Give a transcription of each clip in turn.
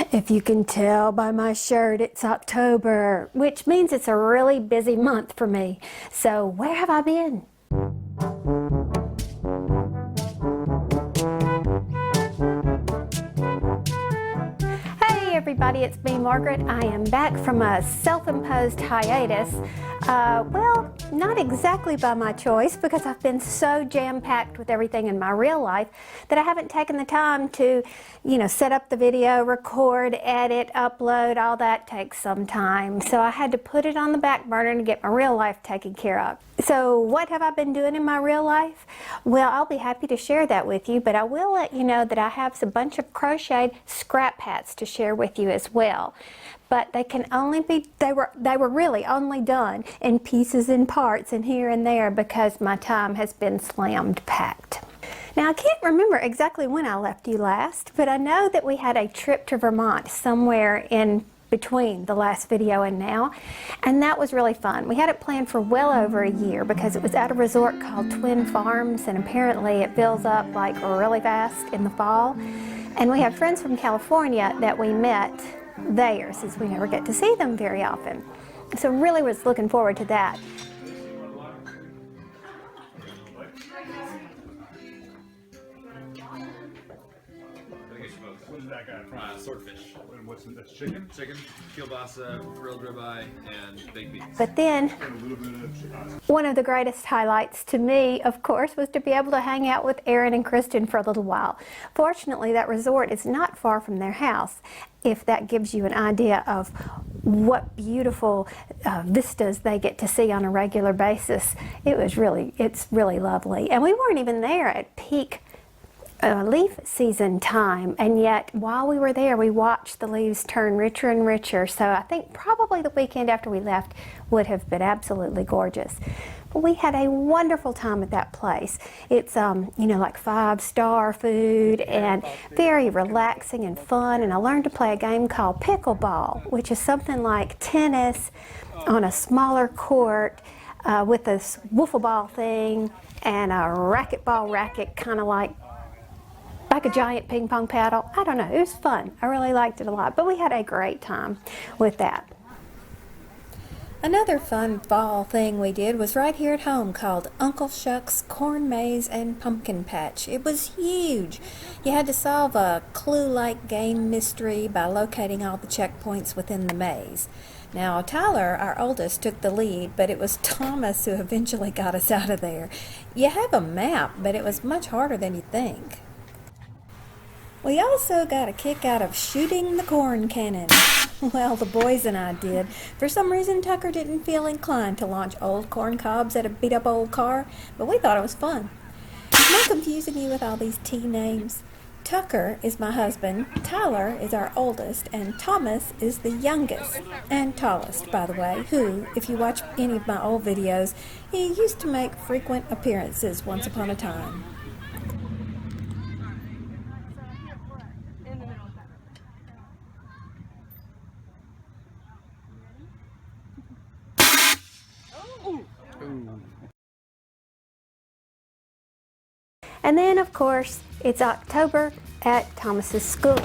If you can tell by my shirt, it's October, which means it's a really busy month for me. So where have I been? Hey everybody, it's me, Margaret. I am back from a self-imposed hiatus. Well, not exactly by my choice, because I've been so jam-packed with everything in my real life that I haven't taken the time to, set up the video, record, edit, upload. All that takes some time. So I had to put it on the back burner to get my real life taken care of. So what have I been doing in my real life? Well, I'll be happy to share that with you, but I will let you know that I have a bunch of crocheted scrap hats to share with you as well. But they can only be, they were really only done in pieces and parts and here and there because my time has been slammed packed. Now I can't remember exactly when I left you last, but I know that we had a trip to Vermont somewhere in between the last video and now, and that was really fun. We had it planned for well over a year because it was at a resort called Twin Farms, and apparently it fills up like really fast in the fall. And we have friends from California that we met there since we never get to see them very often. So really was looking forward to that. What is that guy from? Swordfish. What's in this? Chicken? Chicken, kielbasa, grilled ribeye, and baked beans. But then, one of the greatest highlights to me, of course, was to be able to hang out with Aaron and Kristen for a little while. Fortunately, that resort is not far from their house, if that gives you an idea of what beautiful vistas they get to see on a regular basis. It's really lovely. And we weren't even there at peak leaf season time, and yet while we were there we watched the leaves turn richer and richer. So I think probably the weekend after we left would have been absolutely gorgeous. But we had a wonderful time at that place. It's like 5-star food and very relaxing and fun, and I learned to play a game called pickleball, which is something like tennis on a smaller court with a wiffle ball thing and a racquetball racket, kind of like a giant ping pong paddle. I don't know, it was fun. I really liked it a lot, but we had a great time with that. Another fun fall thing we did was right here at home called Uncle Shuck's Corn Maze and Pumpkin Patch. It was huge. You had to solve a clue-like game mystery by locating all the checkpoints within the maze. Now, Tyler, our oldest, took the lead, but it was Thomas who eventually got us out of there. You have a map, but it was much harder than you think. We also got a kick out of shooting the corn cannon. Well, the boys and I did. For some reason, Tucker didn't feel inclined to launch old corn cobs at a beat-up old car, but we thought it was fun. Am I confusing you with all these T names? Tucker is my husband, Tyler is our oldest, and Thomas is the youngest and tallest, by the way, who, if you watch any of my old videos, he used to make frequent appearances once upon a time. And then, of course, it's October at Thomas's school.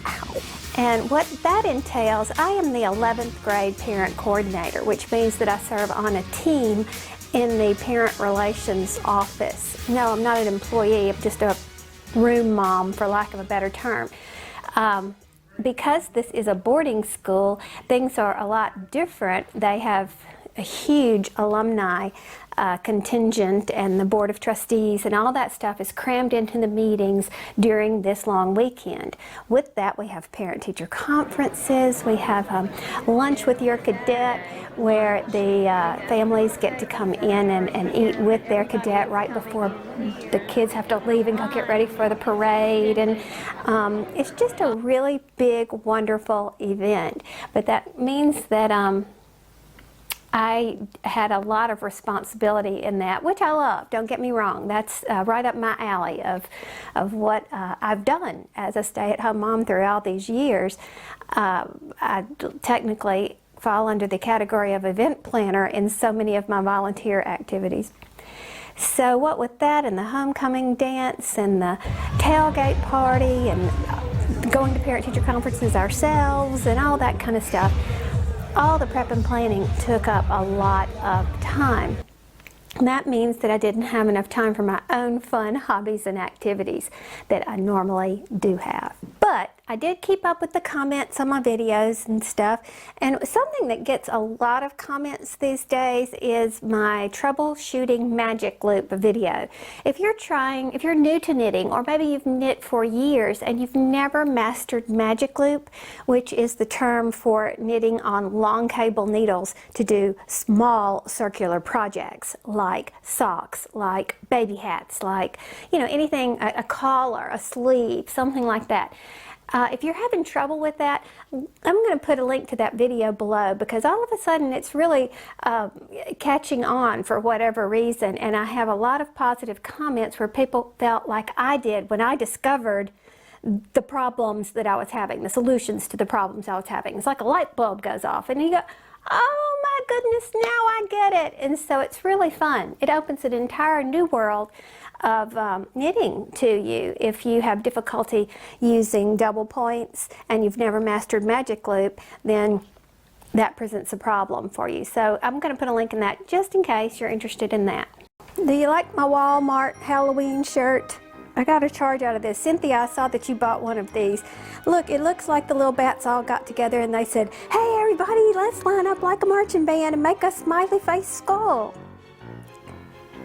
Ow. And what that entails, I am the 11th grade parent coordinator, which means that I serve on a team in the parent relations office. No, I'm not an employee, I'm just a room mom, for lack of a better term. Because this is a boarding school, things are a lot different. They have a huge alumni contingent, and the Board of Trustees and all that stuff is crammed into the meetings during this long weekend. With that, we have parent-teacher conferences, we have lunch with your cadet, where the families get to come in and eat with their cadet right before the kids have to leave and go get ready for the parade. And it's just a really big, wonderful event. But that means that I had a lot of responsibility in that, which I love, don't get me wrong. That's right up my alley of what I've done as a stay-at-home mom through all these years. I technically fall under the category of event planner in so many of my volunteer activities. So what with that and the homecoming dance and the tailgate party and going to parent-teacher conferences ourselves and all that kind of stuff. All the prep and planning took up a lot of time. That means that I didn't have enough time for my own fun hobbies and activities that I normally do have. But I did keep up with the comments on my videos and stuff, and something that gets a lot of comments these days is my troubleshooting magic loop video. If you're new to knitting, or maybe you've knit for years and you've never mastered magic loop, which is the term for knitting on long cable needles to do small circular projects like socks, like baby hats, like, you know, anything, a collar, a sleeve, something like that. If you're having trouble with that, I'm going to put a link to that video below, because all of a sudden it's really catching on for whatever reason, and I have a lot of positive comments where people felt like I did when I discovered the problems that I was having, the solutions to the problems I was having. It's like a light bulb goes off and you go, oh my goodness, now I get it. And so it's really fun. It opens an entire new world of knitting to you. If you have difficulty using double points and you've never mastered magic loop, then that presents a problem for you. So I'm going to put a link in that just in case you're interested in that. Do you like my Walmart Halloween shirt? I got a charge out of this. Cynthia, I saw that you bought one of these. Look, it looks like the little bats all got together and they said, hey everybody, let's line up like a marching band and make a smiley face skull.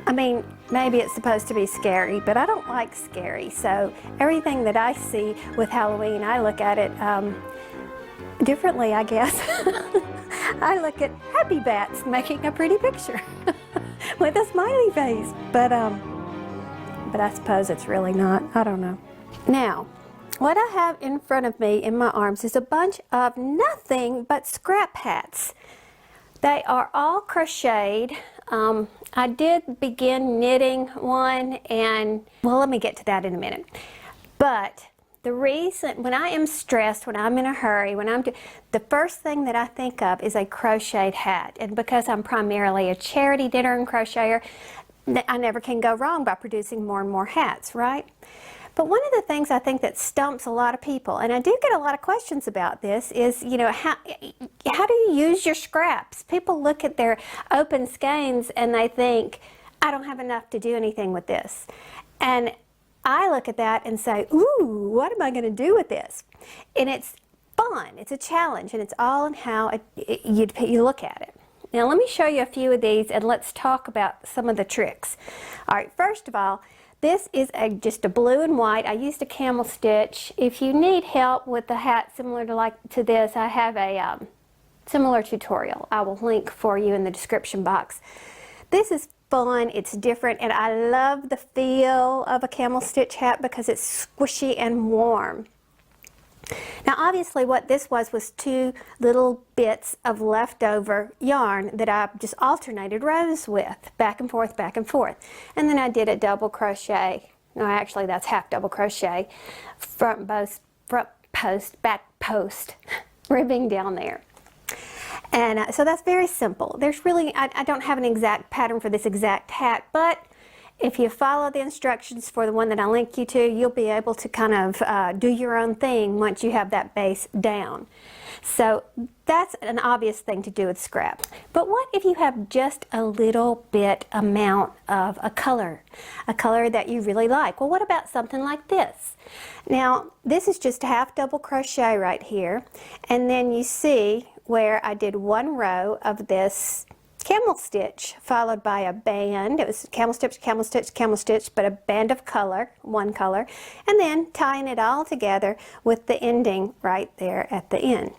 I mean, maybe it's supposed to be scary, but I don't like scary. So everything that I see with Halloween, I look at it differently, I guess. I look at happy bats making a pretty picture with a smiley face. But I suppose it's really not. I don't know. Now, what I have in front of me in my arms is a bunch of nothing but scrap hats. They are all crocheted. I did begin knitting one, and well, let me get to that in a minute. But the reason, when I am stressed, when I'm in a hurry, the first thing that I think of is a crocheted hat. And because I'm primarily a charity knitter and crocheter, I never can go wrong by producing more and more hats, right? But one of the things I think that stumps a lot of people, and I do get a lot of questions about this, is, you know, how do you use your scraps? People look at their open skeins and they think, I don't have enough to do anything with this. And I look at that and say, ooh, what am I going to do with this? And it's fun, it's a challenge, and it's all in how you look at it. Now let me show you a few of these and let's talk about some of the tricks. All right, first of all, this is just a blue and white. I used a camel stitch. If you need help with the hat similar to this, I have a similar tutorial. I will link for you in the description box. This is fun, it's different, and I love the feel of a camel stitch hat because it's squishy and warm. Now obviously what this was two little bits of leftover yarn that I just alternated rows with, back and forth, and then I did a double crochet. No, actually that's half double crochet, front post, back post, ribbing down there. And so that's very simple. There's really, I don't have an exact pattern for this exact hat, but if you follow the instructions for the one that I link you to, you'll be able to kind of do your own thing once you have that base down. So that's an obvious thing to do with scrap. But what if you have just a little bit amount of a color that you really like? Well, what about something like this? Now, this is just half double crochet right here, and then you see where I did one row of this camel stitch followed by a band. It was camel stitch, camel stitch, camel stitch, but a band of color, one color, and then tying it all together with the ending right there at the end.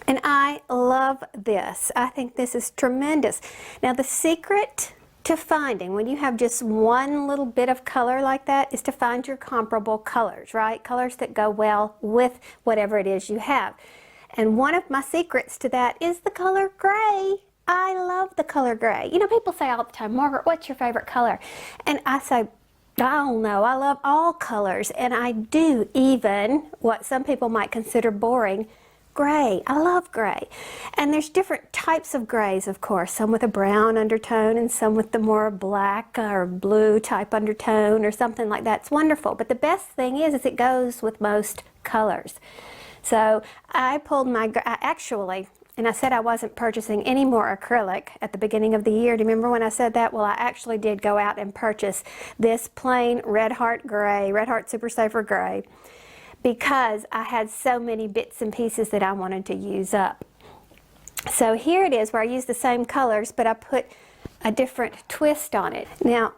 And I love this. I think this is tremendous. Now the secret to finding, when you have just one little bit of color like that, is to find your comparable colors, right? Colors that go well with whatever it is you have. And one of my secrets to that is the color gray. I love the color gray. You know, people say all the time, Margaret, what's your favorite color? And I say, I don't know, I love all colors, and I do even what some people might consider boring, gray. I love gray. And there's different types of grays, of course, some with a brown undertone and some with the more black or blue type undertone or something like that. It's wonderful. But the best thing is it goes with most colors. So I pulled my, actually, and I said I wasn't purchasing any more acrylic at the beginning of the year. Do you remember when I said that? Well, I actually did go out and purchase this plain Red Heart Gray, Red Heart Super Saver Gray, because I had so many bits and pieces that I wanted to use up. So here it is where I use the same colors, but I put a different twist on it. Now,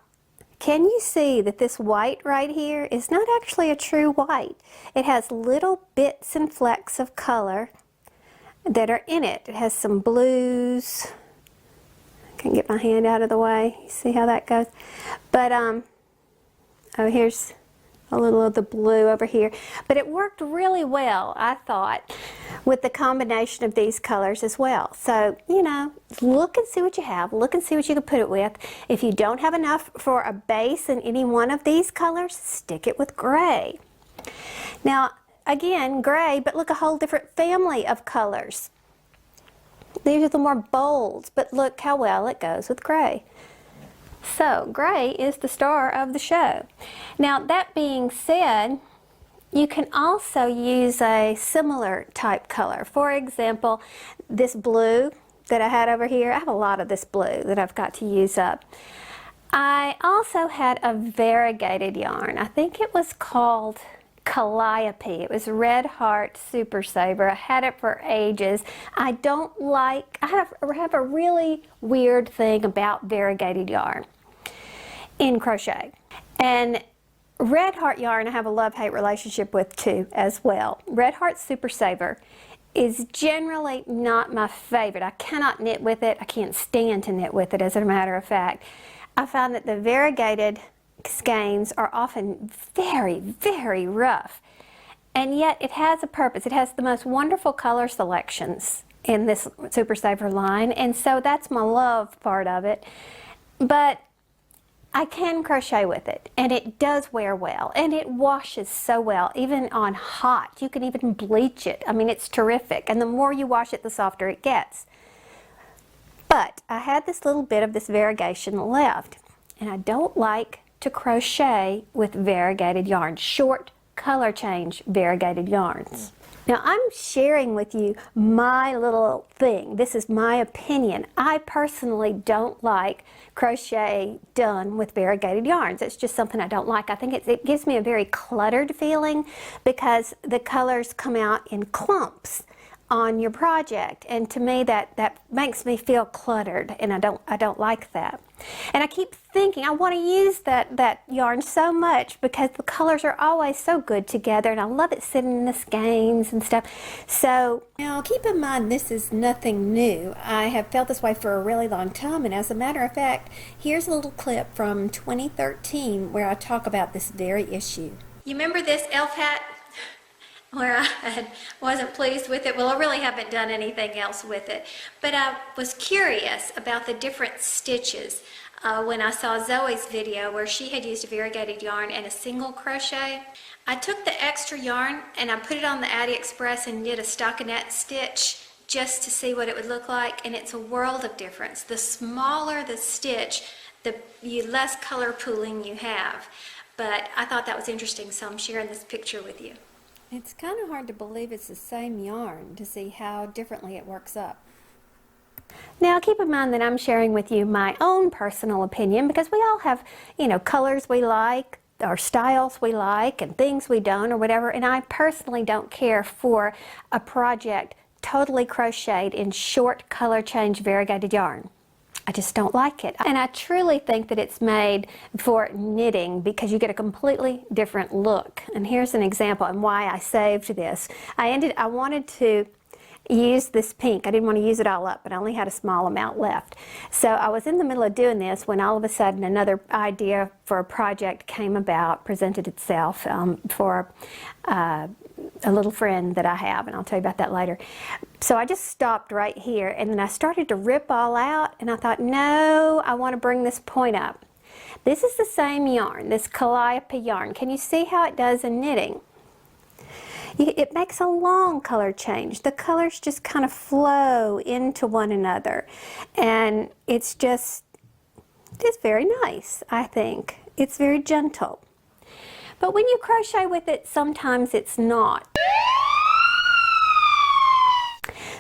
can you see that this white right here is not actually a true white? It has little bits and flecks of color that are in it. It has some blues. I can get my hand out of the way. You see how that goes? But, oh, here's a little of the blue over here. But it worked really well, I thought, with the combination of these colors as well. So, you know, look and see what you have. Look and see what you can put it with. If you don't have enough for a base in any one of these colors, stick it with gray. Now, again, gray, but look, a whole different family of colors. These are the more bold, but look how well it goes with gray. So, gray is the star of the show. Now, that being said, you can also use a similar type color. For example, this blue that I had over here, I have a lot of this blue that I've got to use up. I also had a variegated yarn. I think it was called Calliope. It was Red Heart Super Saver. I had it for ages. I don't like, I have a really weird thing about variegated yarn in crochet. And Red Heart yarn I have a love-hate relationship with too as well. Red Heart Super Saver is generally not my favorite. I cannot knit with it. I can't stand to knit with it, as a matter of fact. I find that the variegated skeins are often very, very rough. And yet it has a purpose. It has the most wonderful color selections in this Super Saver line, and so that's my love part of it. But I can crochet with it, and it does wear well, and it washes so well, even on hot. You can even bleach it. I mean, it's terrific, and the more you wash it, the softer it gets. But I had this little bit of this variegation left, and I don't like to crochet with variegated yarn, short color change variegated yarns. Now, I'm sharing with you my little thing. This is my opinion. I personally don't like crochet done with variegated yarns. It's just something I don't like. I think it gives me a very cluttered feeling because the colors come out in clumps on your project, and to me that makes me feel cluttered, and I don't like that. And I keep thinking I want to use that yarn so much because the colors are always so good together, and I love it sitting in the skeins and stuff. So now keep in mind, this is nothing new. I have felt this way for a really long time, and as a matter of fact, here's a little clip from 2013 where I talk about this very issue. You remember this elf hat where I wasn't pleased with it? Well, I really haven't done anything else with it. But I was curious about the different stitches when I saw Zoe's video where she had used a variegated yarn and a single crochet. I took the extra yarn and I put it on the AliExpress and did a stockinette stitch just to see what it would look like, and it's a world of difference. The smaller the stitch, the less color pooling you have. But I thought that was interesting, so I'm sharing this picture with you. It's kind of hard to believe it's the same yarn to see how differently it works up. Now keep in mind that I'm sharing with you my own personal opinion because we all have, you know, colors we like, or styles we like, and things we don't, or whatever, and I personally don't care for a project totally crocheted in short color change variegated yarn. I just don't like it. And I truly think that it's made for knitting because you get a completely different look. And here's an example and why I saved this. I wanted to use this pink. I didn't want to use it all up, but I only had a small amount left. So I was in the middle of doing this when all of a sudden another idea for a project came about, presented itself for a little friend that I have, and I'll tell you about that later. So I just stopped right here, and then I started to rip all out, and I thought, no, I want to bring this point up. This is the same yarn, this Calliope yarn. Can you see how it does in knitting? It makes a long color change. The colors just kind of flow into one another, and it's very nice, I think. It's very gentle. But when you crochet with it, sometimes it's not.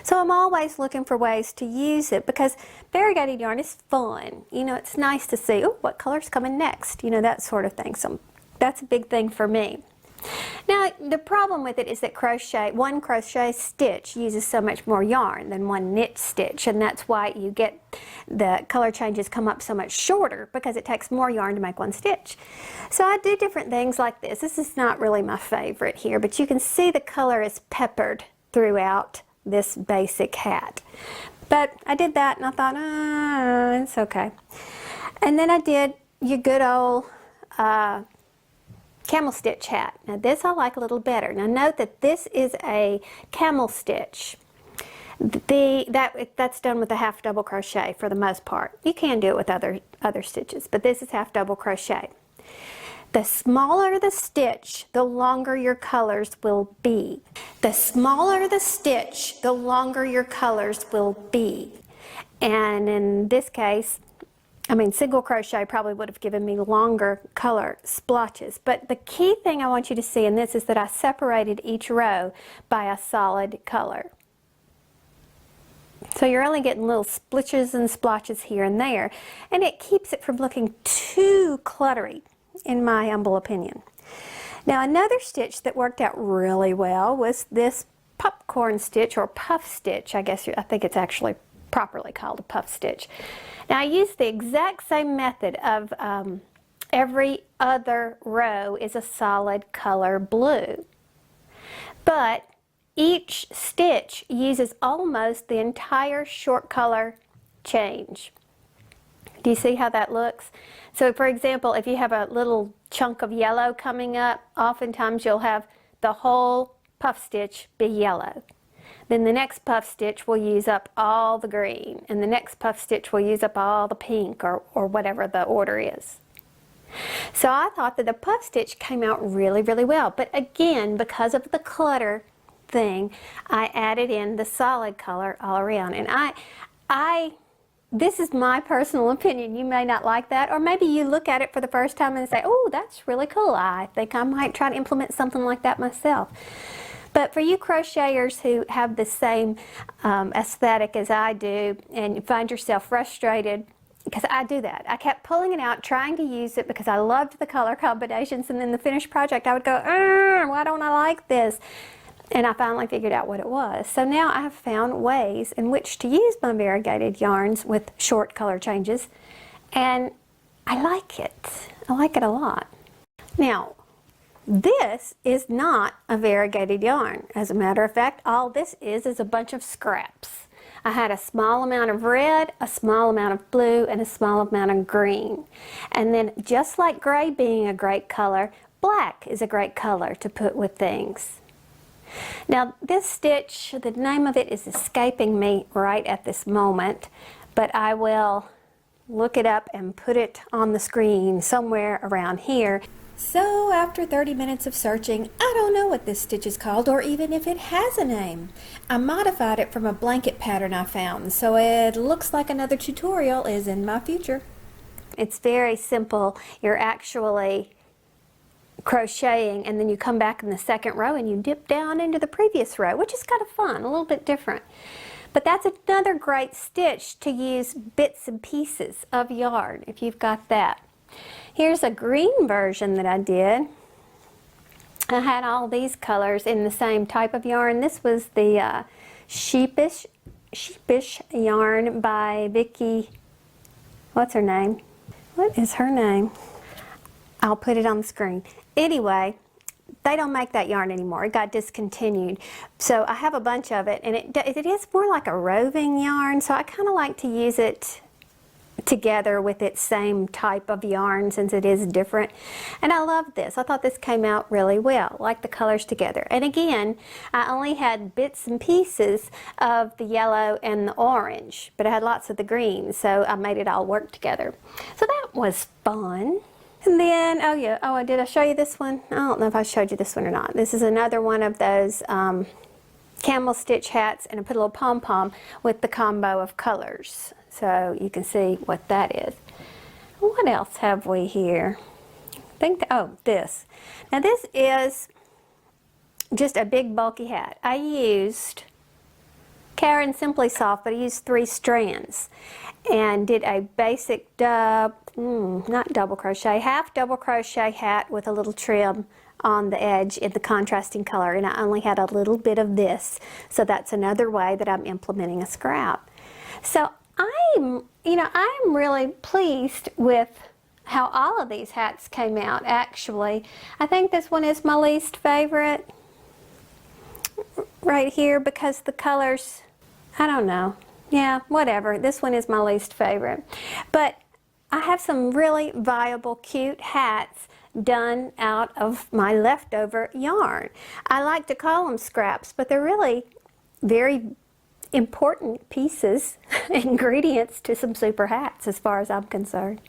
So I'm always looking for ways to use it because variegated yarn is fun. You know, it's nice to see, oh, what color's coming next? You know, that sort of thing. So that's a big thing for me. Now, the problem with it is that one crochet stitch uses so much more yarn than one knit stitch, and that's why you get the color changes come up so much shorter, because it takes more yarn to make one stitch. So I do different things like this. This is not really my favorite here, but you can see the color is peppered throughout this basic hat. But I did that and I thought, it's okay. And then I did your good old camel stitch hat. Now this I like a little better. Now note that this is a camel stitch. That's done with a half double crochet for the most part. You can do it with other stitches, but this is half double crochet. The smaller the stitch, the longer your colors will be. The smaller the stitch, the longer your colors will be. And in this case, single crochet probably would have given me longer color splotches. But the key thing I want you to see in this is that I separated each row by a solid color. So you're only getting little splitches and splotches here and there, and it keeps it from looking too cluttery, in my humble opinion. Now another stitch that worked out really well was this popcorn stitch, or puff stitch. I think it's actually properly called a puff stitch. Now I used the exact same method of every other row is a solid color blue, but each stitch uses almost the entire short color change. Do you see how that looks? So for example, if you have a little chunk of yellow coming up, oftentimes you'll have the whole puff stitch be yellow. Then the next puff stitch will use up all the green, and the next puff stitch will use up all the pink, or whatever the order is. So I thought that the puff stitch came out really, really well. But again, because of the clutter thing, I added in the solid color all around. And this is my personal opinion. You may not like that, or maybe you look at it for the first time and say, oh, that's really cool. I think I might try to implement something like that myself. But for you crocheters who have the same aesthetic as I do, and you find yourself frustrated, because I do that. I kept pulling it out, trying to use it because I loved the color combinations, and then the finished project I would go, why don't I like this? And I finally figured out what it was. So now I have found ways in which to use my variegated yarns with short color changes, and I like it. I like it a lot. Now, this is not a variegated yarn. As a matter of fact, all this is a bunch of scraps. I had a small amount of red, a small amount of blue, and a small amount of green. And then, just like gray being a great color, black is a great color to put with things. Now this stitch, the name of it is escaping me right at this moment, but I will look it up and put it on the screen somewhere around here. So after 30 minutes of searching, I don't know what this stitch is called, or even if it has a name. I modified it from a blanket pattern I found, so it looks like another tutorial is in my future. It's very simple. You're actually crocheting, and then you come back in the second row and you dip down into the previous row, which is kind of fun, a little bit different. But that's another great stitch to use bits and pieces of yarn if you've got that. Here's a green version that I did. I had all these colors in the same type of yarn. This was the Sheepish yarn by Vicki. What's her name? What is her name? I'll put it on the screen. Anyway, they don't make that yarn anymore. It got discontinued. So I have a bunch of it, and it is more like a roving yarn, so I kind of like to use it together with its same type of yarn since it is different. And I love this. I thought this came out really well, like the colors together. And again, I only had bits and pieces of the yellow and the orange, but I had lots of the green, so I made it all work together. So that was fun. And then, did I show you this one? I don't know if I showed you this one or not. This is another one of those camel stitch hats, and I put a little pom-pom with the combo of colors. So you can see what that is. What else have we here? think, oh, this. Now this is just a big bulky hat. I used Karen Simply Soft, but I used 3 strands and did a basic not double crochet, half double crochet hat with a little trim on the edge in the contrasting color, and I only had a little bit of this, so that's another way that I'm implementing a scrap. So I'm really pleased with how all of these hats came out. Actually, I think this one is my least favorite right here because the colors, I don't know. Yeah, whatever. This one is my least favorite. But I have some really viable, cute hats done out of my leftover yarn. I like to call them scraps, but they're really very important pieces, ingredients to some super hats as far as I'm concerned.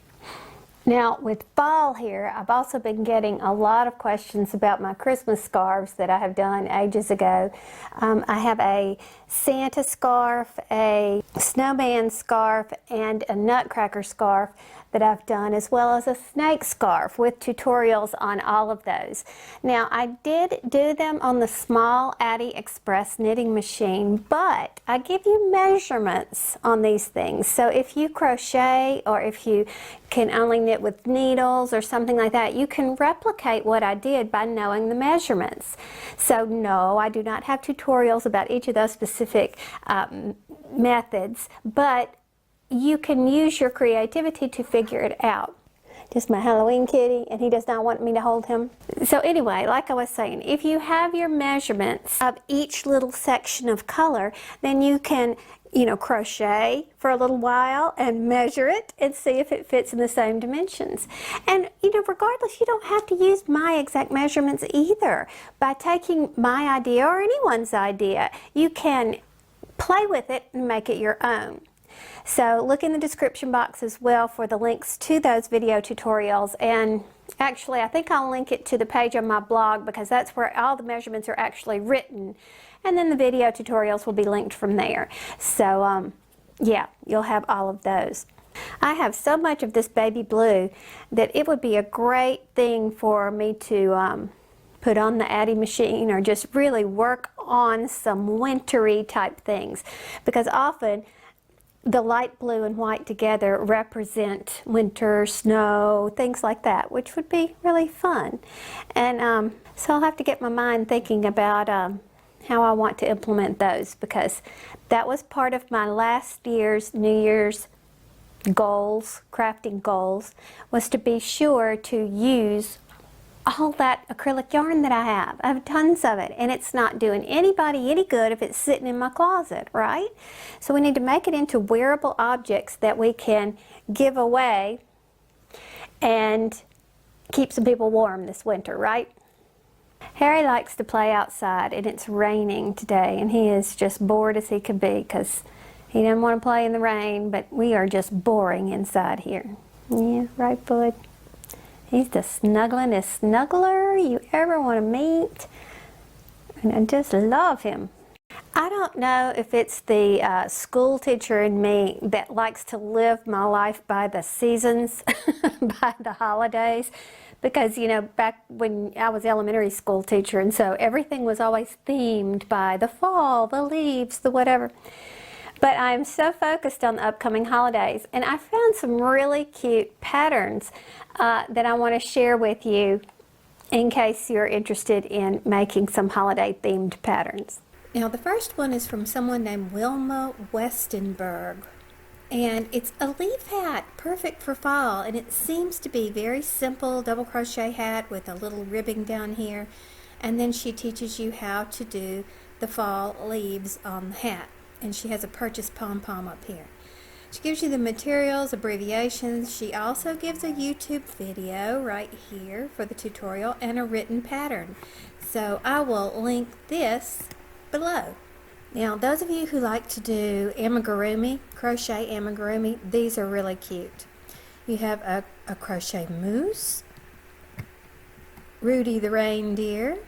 Now with fall here, I've also been getting a lot of questions about my Christmas scarves that I have done ages ago. I have a Santa scarf, a snowman scarf, and a nutcracker scarf that I've done, as well as a snake scarf with tutorials on all of those. Now I did do them on the small Addy Express knitting machine, but I give you measurements on these things. So if you crochet, or if you can only knit with needles or something like that, you can replicate what I did by knowing the measurements. So no, I do not have tutorials about each of those specific methods, but you can use your creativity to figure it out. Just my Halloween kitty, and he does not want me to hold him. So anyway, like I was saying, if you have your measurements of each little section of color, then you can, crochet for a little while and measure it and see if it fits in the same dimensions. And, regardless, you don't have to use my exact measurements either. By taking my idea or anyone's idea, you can play with it and make it your own. So look in the description box as well for the links to those video tutorials, and actually I think I'll link it to the page on my blog because that's where all the measurements are actually written, and then the video tutorials will be linked from there. So yeah, you'll have all of those. I have so much of this baby blue that it would be a great thing for me to put on the Addy machine, or just really work on some wintry type things, because often the light blue and white together represent winter, snow, things like that, which would be really fun. And so I'll have to get my mind thinking about how I want to implement those, because that was part of my last year's New Year's goals, crafting goals, was to be sure to use all that acrylic yarn that I have. I have tons of it, and it's not doing anybody any good if it's sitting in my closet, right? So we need to make it into wearable objects that we can give away and keep some people warm this winter, right? Harry likes to play outside, and it's raining today, and he is just bored as he could be because he doesn't want to play in the rain, but we are just boring inside here. Yeah, right, bud? He's the snugglingest snuggler you ever want to meet, and I just love him. I don't know if it's the school teacher in me that likes to live my life by the seasons, by the holidays, because back when I was elementary school teacher, and so everything was always themed by the fall, the leaves, the whatever. But I'm so focused on the upcoming holidays, and I found some really cute patterns that I want to share with you in case you're interested in making some holiday themed patterns. Now the first one is from someone named Wilma Westenberg, and it's a leaf hat, perfect for fall, and it seems to be very simple double crochet hat with a little ribbing down here, and then she teaches you how to do the fall leaves on the hat. And she has a purchase pom-pom up here. She gives you the materials, abbreviations. She also gives a YouTube video right here for the tutorial and a written pattern. So I will link this below. Now those of you who like to do amigurumi, crochet amigurumi, these are really cute. You have a crochet moose, Rudy the reindeer,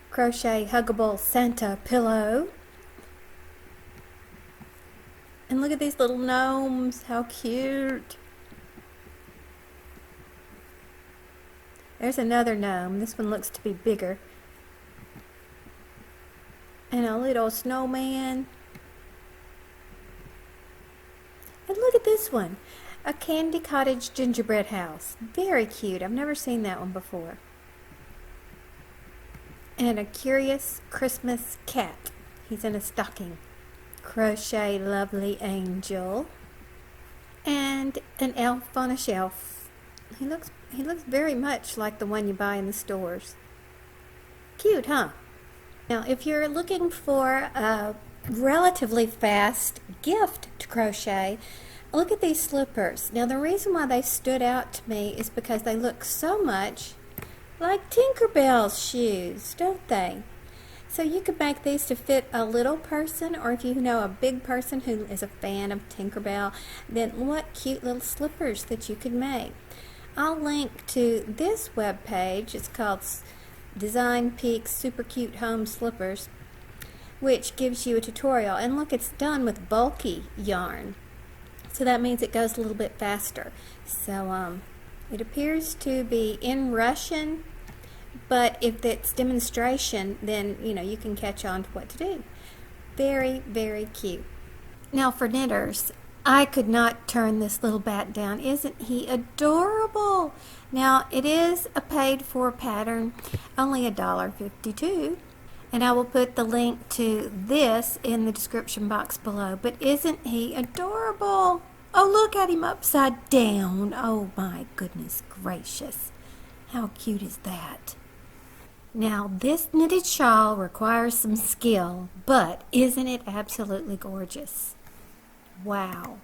crochet huggable Santa pillow, and look at these little gnomes, how cute. There's another gnome. This one looks to be bigger. And a little snowman. And look at this one. A candy cottage gingerbread house. Very cute. I've never seen that one before. And a curious Christmas cat. He's in a stocking. Crochet lovely angel. And an elf on a shelf. He looks very much like the one you buy in the stores. Cute, huh? Now, if you're looking for a relatively fast gift to crochet, look at these slippers. Now, the reason why they stood out to me is because they look so much like Tinkerbell's shoes, don't they? So you could make these to fit a little person, or if you know a big person who is a fan of Tinkerbell, then what cute little slippers that you could make. I'll link to this web page. It's called Design Peaks Super Cute Home Slippers, which gives you a tutorial. And look, it's done with bulky yarn, so that means it goes a little bit faster. So it appears to be in Russian, but if it's demonstration, then you can catch on to what to do. Very, very cute. Now for knitters, I could not turn this little bat down. Isn't he adorable? Now it is a paid for pattern, only $1.52, and I will put the link to this in the description box below. But isn't he adorable? Oh, look at him upside down. Oh my goodness gracious. How cute is that? Now this knitted shawl requires some skill, but isn't it absolutely gorgeous? Wow.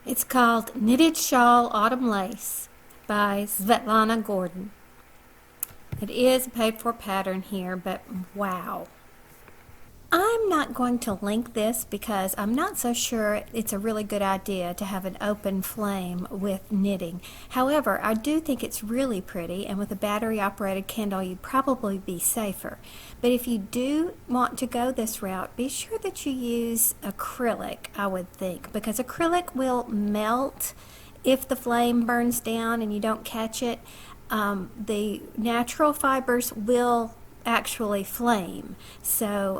It's called Knitted Shawl Autumn Lace by Svetlana Gordon. It is a paid for pattern here, but wow. I'm not going to link this because I'm not so sure it's a really good idea to have an open flame with knitting. However, I do think it's really pretty, and with a battery operated candle you'd probably be safer. But if you do want to go this route, be sure that you use acrylic, I would think, because acrylic will melt if the flame burns down and you don't catch it. The natural fibers will actually flame. So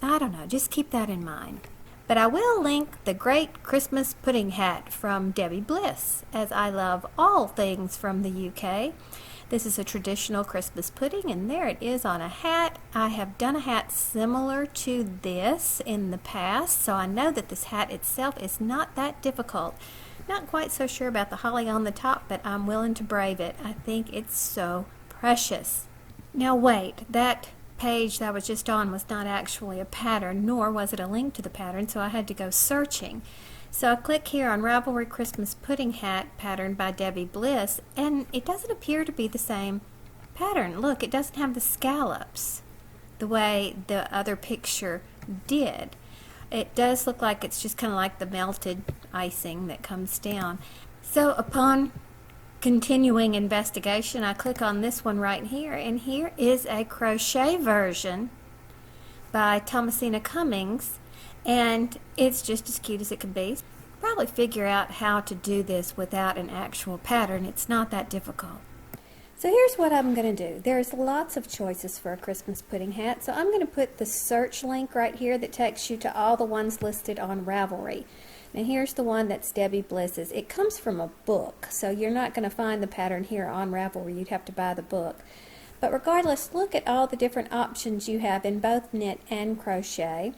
I don't know, just keep that in mind. But I will link the great Christmas pudding hat from Debbie Bliss, as I love all things from the UK. This is a traditional Christmas pudding, and there it is on a hat. I have done a hat similar to this in the past, so I know that this hat itself is not that difficult. Not quite so sure about the holly on the top, but I'm willing to brave it. I think it's so precious. Now wait, that page that I was just on was not actually a pattern, nor was it a link to the pattern, so I had to go searching. So I click here on Ravelry Christmas Pudding Hat pattern by Debbie Bliss, and it doesn't appear to be the same pattern. Look, it doesn't have the scallops the way the other picture did. It does look like it's just kind of like the melted icing that comes down. So upon continuing investigation, I click on this one right here, and here is a crochet version by Thomasina Cummings, and it's just as cute as it can be. Probably figure out how to do this without an actual pattern. It's not that difficult. So here's what I'm going to do. There's lots of choices for a Christmas pudding hat, so I'm going to put the search link right here that takes you to all the ones listed on Ravelry. Now here's the one that's Debbie Bliss's. It comes from a book, so you're not going to find the pattern here on Ravelry. You'd have to buy the book. But regardless, look at all the different options you have in both knit and crochet.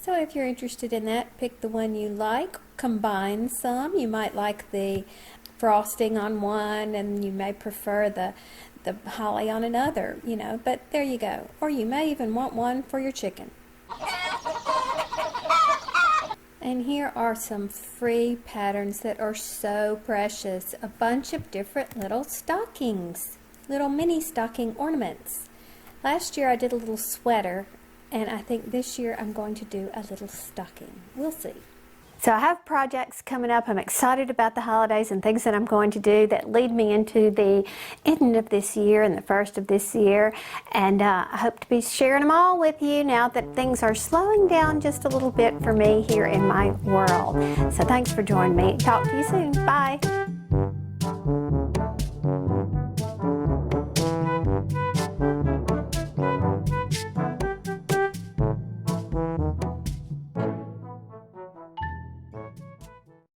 So if you're interested in that, pick the one you like, combine some. You might like the frosting on one, and you may prefer the holly on another, but there you go. Or you may even want one for your chicken. And here are some free patterns that are so precious. A bunch of different little stockings, little mini stocking ornaments. Last year I did a little sweater, and I think this year I'm going to do a little stocking. We'll see. So I have projects coming up. I'm excited about the holidays and things that I'm going to do that lead me into the end of this year and the first of this year. And I hope to be sharing them all with you now that things are slowing down just a little bit for me here in my world. So thanks for joining me. Talk to you soon. Bye.